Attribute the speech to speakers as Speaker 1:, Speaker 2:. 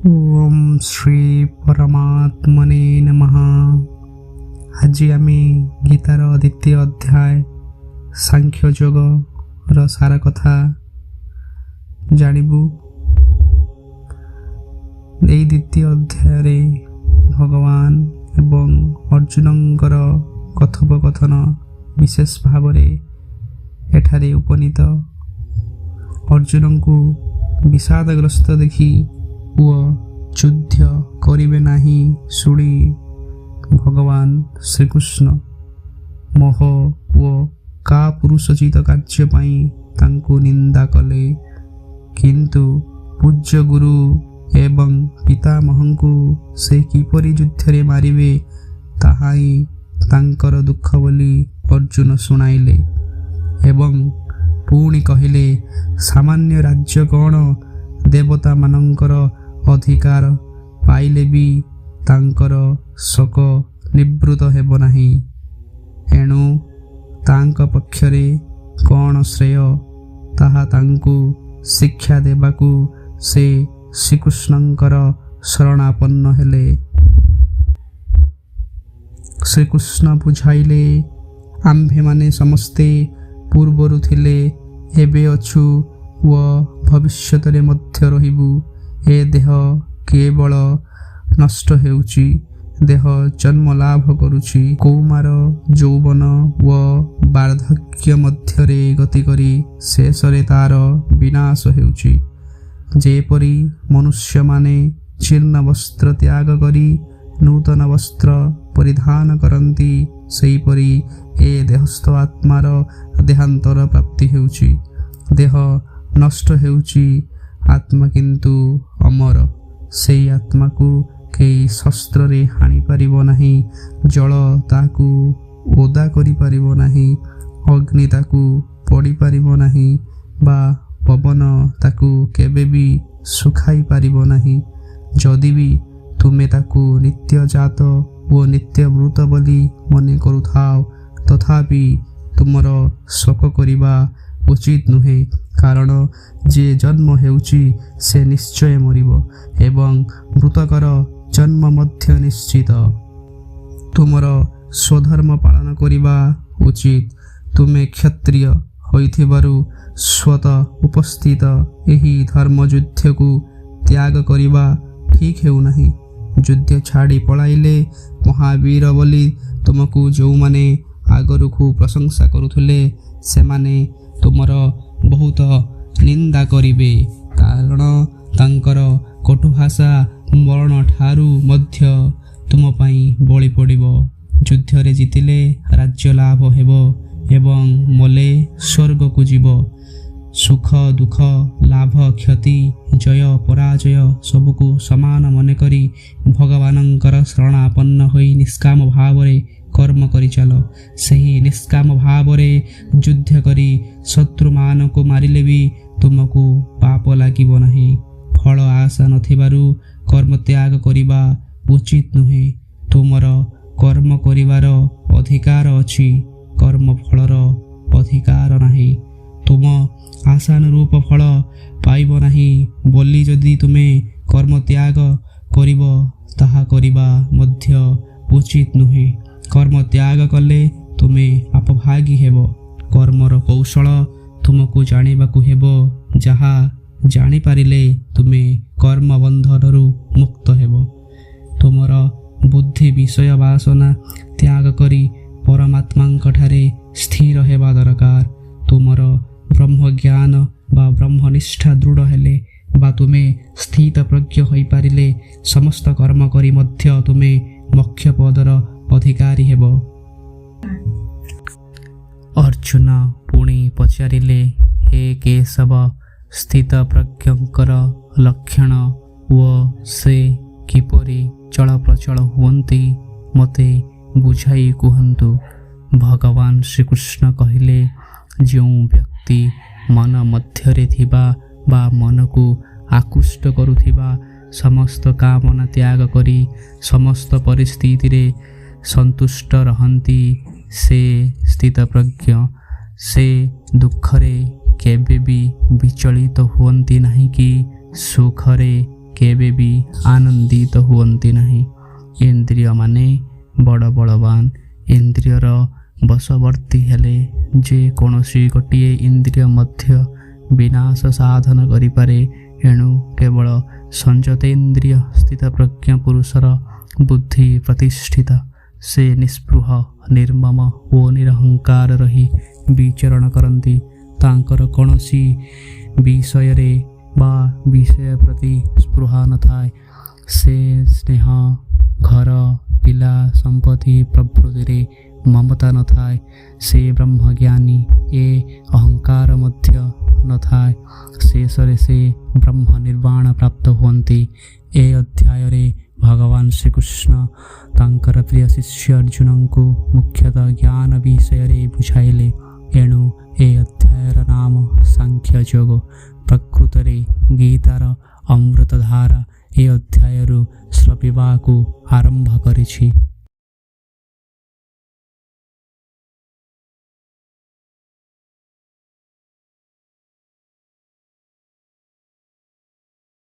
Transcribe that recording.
Speaker 1: ଓମ୍ ଶ୍ରୀ ପରମାତ୍ମନେ ନମଃ। ଆଜି ଆମେ ଗୀତାର ଦ୍ୱିତୀୟ ଅଧ୍ୟାୟ ସାଂଖ୍ୟ ଯୋଗର ସାର କଥା ଜାଣିବୁ। ଏହି ଦ୍ୱିତୀୟ ଅଧ୍ୟାୟରେ ଭଗବାନ ଏବଂ ଅର୍ଜୁନଙ୍କର କଥୋପକଥନ ବିଶେଷ ଭାବରେ ଏଠାରେ ଉପନୀତ। ଅର୍ଜୁନଙ୍କୁ ବିଷାଦଗ୍ରସ୍ତ ଦେଖି ଓ ଯୁଦ୍ଧ କରିବେ ନାହିଁ ଶୁଣି ଭଗବାନ ଶ୍ରୀକୃଷ୍ଣ ମୋହ ଓ କାପୁରୁଷୋଚିତ କାର୍ଯ୍ୟ ପାଇଁ ତାଙ୍କୁ ନିନ୍ଦା କଲେ। କିନ୍ତୁ ପୂଜ୍ୟ ଗୁରୁ ଏବଂ ପିତାମହଙ୍କୁ ସେ କିପରି ଯୁଦ୍ଧରେ ମାରିବେ ତାହା ହିଁ ତାଙ୍କର ଦୁଃଖ ବୋଲି ଅର୍ଜୁନ ଶୁଣାଇଲେ ଏବଂ ପୁଣି କହିଲେ, ସାମାନ୍ୟ ରାଜ୍ୟ କ'ଣ ଦେବତାମାନଙ୍କର ଅଧିକାର ପାଇଲେ ବି ତାଙ୍କର ଶୋକ ନିବୃତ୍ତ ହେବ ନାହିଁ। ଏଣୁ ତାଙ୍କ ପକ୍ଷରେ କ'ଣ ଶ୍ରେୟ ତାହା ତାଙ୍କୁ ଶିକ୍ଷା ଦେବାକୁ ସେ ଶ୍ରୀକୃଷ୍ଣଙ୍କର ଶରଣାପନ୍ନ ହେଲେ। ଶ୍ରୀକୃଷ୍ଣ ବୁଝାଇଲେ, ଆମ୍ଭେମାନେ ସମସ୍ତେ ପୂର୍ବରୁ ଥିଲେ, ଏବେ ଅଛୁ ଓ ଭବିଷ୍ୟତରେ ମଧ୍ୟ ରହିବୁ। ଏ ଦେହ କେବଳ ନଷ୍ଟ ହେଉଛି, ଦେହ ଜନ୍ମ ଲାଭ କରୁଛି, କୌମାର ଯୌବନ ଓ ବାର୍ଦ୍ଧକ୍ୟ ମଧ୍ୟରେ ଗତି କରି ଶେଷରେ ତାର ବିନାଶ ହେଉଛି। ଯେପରି ମନୁଷ୍ୟମାନେ ଜୀର୍ଣ୍ଣ ବସ୍ତ୍ର ତ୍ୟାଗ କରି ନୂତନ ବସ୍ତ୍ର ପରିଧାନ କରନ୍ତି, ସେହିପରି ଏ ଦେହସ୍ଥ ଆତ୍ମାର ଦେହାନ୍ତର ପ୍ରାପ୍ତି ହେଉଛି। ଦେହ ନଷ୍ଟ ହେଉଛି, ଆତ୍ମା କିନ୍ତୁ ଅମର। ସେହି ଆତ୍ମାକୁ କେହି ଶସ୍ତ୍ରରେ ହାଣିପାରିବ ନାହିଁ, ଜଳ ତାକୁ ଓଦା କରିପାରିବ ନାହିଁ, ଅଗ୍ନି ତାକୁ ପୋଡ଼ିପାରିବ ନାହିଁ ବା ପବନ ତାକୁ କେବେ ବି ଶୁଖାଇ ପାରିବ ନାହିଁ। ଯଦି ବି ତୁମେ ତାକୁ ନିତ୍ୟଜାତ ଓ ନିତ୍ୟବୃତ ବୋଲି ମନେ କରୁଥାଅ, ତଥାପି ତୁମର ଶୋକ କରିବା ଉଚିତ ନୁହେଁ, କାରଣ ଯିଏ ଜନ୍ମ ହେଉଛି ସେ ନିଶ୍ଚୟ ମରିବ ଏବଂ ମୃତକର ଜନ୍ମ ମଧ୍ୟ ନିଶ୍ଚିତ। ତୁମର ସ୍ୱଧର୍ମ ପାଳନ କରିବା ଉଚିତ। ତୁମେ କ୍ଷତ୍ରିୟ ହୋଇଥିବାରୁ ସ୍ୱତଃ ଉପସ୍ଥିତ ଏହି ଧର୍ମଯୁଦ୍ଧକୁ ତ୍ୟାଗ କରିବା ଠିକ୍ ହେଉନାହିଁ। ଯୁଦ୍ଧ ଛାଡ଼ି ପଳାଇଲେ ମହାବୀର ବୋଲି ତୁମକୁ ଯେଉଁମାନେ ଆଗରୁ ଖୁବ୍ ପ୍ରଶଂସା କରୁଥିଲେ, ସେମାନେ ତୁମର ବହୁତ ନିନ୍ଦା କରିବେ, କାରଣ ତାଙ୍କର କଟୁ ଭାଷା ମରଣ ଠାରୁ ମଧ୍ୟ ତୁମ ପାଇଁ ବଳି ପଡ଼ିବ। ଯୁଦ୍ଧରେ ଜିତିଲେ ରାଜ୍ୟ ଲାଭ ହେବ ଏବଂ ମଲେ ସ୍ୱର୍ଗକୁ ଯିବ। ସୁଖ ଦୁଃଖ, ଲାଭ କ୍ଷତି, ଜୟ ପରାଜୟ ସବୁକୁ ସମାନ ମନେକରି ଭଗବାନଙ୍କର ଶରଣାପନ୍ନ ହୋଇ ନିଷ୍କାମ ଭାବରେ କର୍ମ କରିଚାଲ। ସେହି ନିଷ୍କାମ ଭାବରେ ଯୁଦ୍ଧ କରି ଶତ୍ରୁମାନଙ୍କୁ ମାରିଲେ ବି ତୁମକୁ ପାପ ଲାଗିବ ନାହିଁ। ଫଳ ଆଶା ନଥିବାରୁ କର୍ମ ତ୍ୟାଗ କରିବା ଉଚିତ ନୁହେଁ। ତୁମର କର୍ମ କରିବାର ଅଧିକାର ଅଛି, କର୍ମ ଫଳର ଅଧିକାର ନାହିଁ। ତୁମ ଆଶାନୁରୂପ ଫଳ ପାଇବ ନାହିଁ ବୋଲି ଯଦି ତୁମେ କର୍ମ ତ୍ୟାଗ କରିବ, ତାହା କରିବା ମଧ୍ୟ ଉଚିତ ନୁହେଁ। କର୍ମ ତ୍ୟାଗ କଲେ ତୁମେ ଅପଭାଗୀ ହେବ। କର୍ମର କୌଶଳ ତୁମକୁ ଜାଣିବାକୁ ହେବ, ଯାହା ଜାଣିପାରିଲେ ତୁମେ କର୍ମ ବନ୍ଧନରୁ ମୁକ୍ତ ହେବ। ତୁମର ବୁଦ୍ଧି ବିଷୟ ବାସନା ତ୍ୟାଗ କରି ପରମାତ୍ମାଙ୍କଠାରେ ସ୍ଥିର ହେବା ଦରକାର। ତୁମର ବ୍ରହ୍ମଜ୍ଞାନ ବା ବ୍ରହ୍ମନିଷ୍ଠା ଦୃଢ଼ ହେଲେ ବା ତୁମେ ସ୍ଥିତପ୍ରଜ୍ଞ ହୋଇପାରିଲେ ସମସ୍ତ କର୍ମ କରି ମଧ୍ୟ ତୁମେ ମୋକ୍ଷ ପଦର ଅଧିକାରୀ ହେବ। ଅର୍ଜୁନ ପୁଣି ପଚାରିଲେ, ହେ କେଶବ, ସ୍ଥିତପ୍ରଜ୍ଞଙ୍କର ଲକ୍ଷଣ ଓ ସେ କିପରି ଚଳପ୍ରଚଳ ହୁଅନ୍ତି ମୋତେ ବୁଝାଇ କୁହନ୍ତୁ। ଭଗବାନ ଶ୍ରୀକୃଷ୍ଣ କହିଲେ, ଯେଉଁ ବ୍ୟକ୍ତି ମନ ମଧ୍ୟରେ ଥିବା ବା ମନକୁ ଆକୃଷ୍ଟ କରୁଥିବା ସମସ୍ତ କାମନା ତ୍ୟାଗ କରି ସମସ୍ତ ପରିସ୍ଥିତିରେ ସନ୍ତୁଷ୍ଟ ରହନ୍ତି, ସେ ସ୍ଥିତପ୍ରଜ୍ଞ। ସେ ଦୁଃଖରେ କେବେ ବି ବିଚଳିତ ହୁଅନ୍ତି ନାହିଁ କି ସୁଖରେ କେବେ ବି ଆନନ୍ଦିତ ହୁଅନ୍ତି ନାହିଁ। ଇନ୍ଦ୍ରିୟମାନେ ବଡ଼ ବଳବାନ। ଇନ୍ଦ୍ରିୟର ବଶବର୍ତ୍ତୀ ହେଲେ ଯେ କୌଣସି ଗୋଟିଏ ଇନ୍ଦ୍ରିୟ ମଧ୍ୟ ବିନାଶ ସାଧନ କରିପାରେ। ଏଣୁ କେବଳ ସଂଯତେନ୍ଦ୍ରିୟ ସ୍ଥିତପ୍ରଜ୍ଞ ପୁରୁଷର ବୁଦ୍ଧି ପ୍ରତିଷ୍ଠିତ। ସେ ନିସ୍ପୃହ ନିର୍ମମ ଓ ନିରହଙ୍କାର ରହି ବିଚରଣ କରନ୍ତି। ତାଙ୍କର କୌଣସି ବିଷୟରେ ବା ବିଷୟ ପ୍ରତି ସ୍ପୃହା ନଥାଏ। ସେ ସ୍ନେହ, ଘର, ପିଲା, ସମ୍ପତ୍ତି ପ୍ରଭୃତିରେ ମମତା ନଥାଏ। ସେ ବ୍ରହ୍ମଜ୍ଞାନୀ। ଏ ଅହଙ୍କାର ମଧ୍ୟ ନଥାଏ। ଶେଷରେ ସେ ବ୍ରହ୍ମ ନିର୍ବାଣ ପ୍ରାପ୍ତ ହୁଅନ୍ତି। ଏ ଅଧ୍ୟାୟରେ ଭଗବାନ ଶ୍ରୀକୃଷ୍ଣ ତାଙ୍କର ପ୍ରିୟ ଶିଷ୍ୟ ଅର୍ଜୁନଙ୍କୁ ମୁଖ୍ୟତଃ ଜ୍ଞାନ ବିଷୟରେ ବୁଝାଇଲେ। ଏଣୁ ଏ ଅଧ୍ୟାୟର ନାମ ସାଂଖ୍ୟ ଯୋଗ। ପ୍ରକୃତରେ ଗୀତାର ଅମୃତଧାରା ଏ ଅଧ୍ୟାୟରୁ ସ୍ରବିବାକୁ ଆରମ୍ଭ କରିଛି।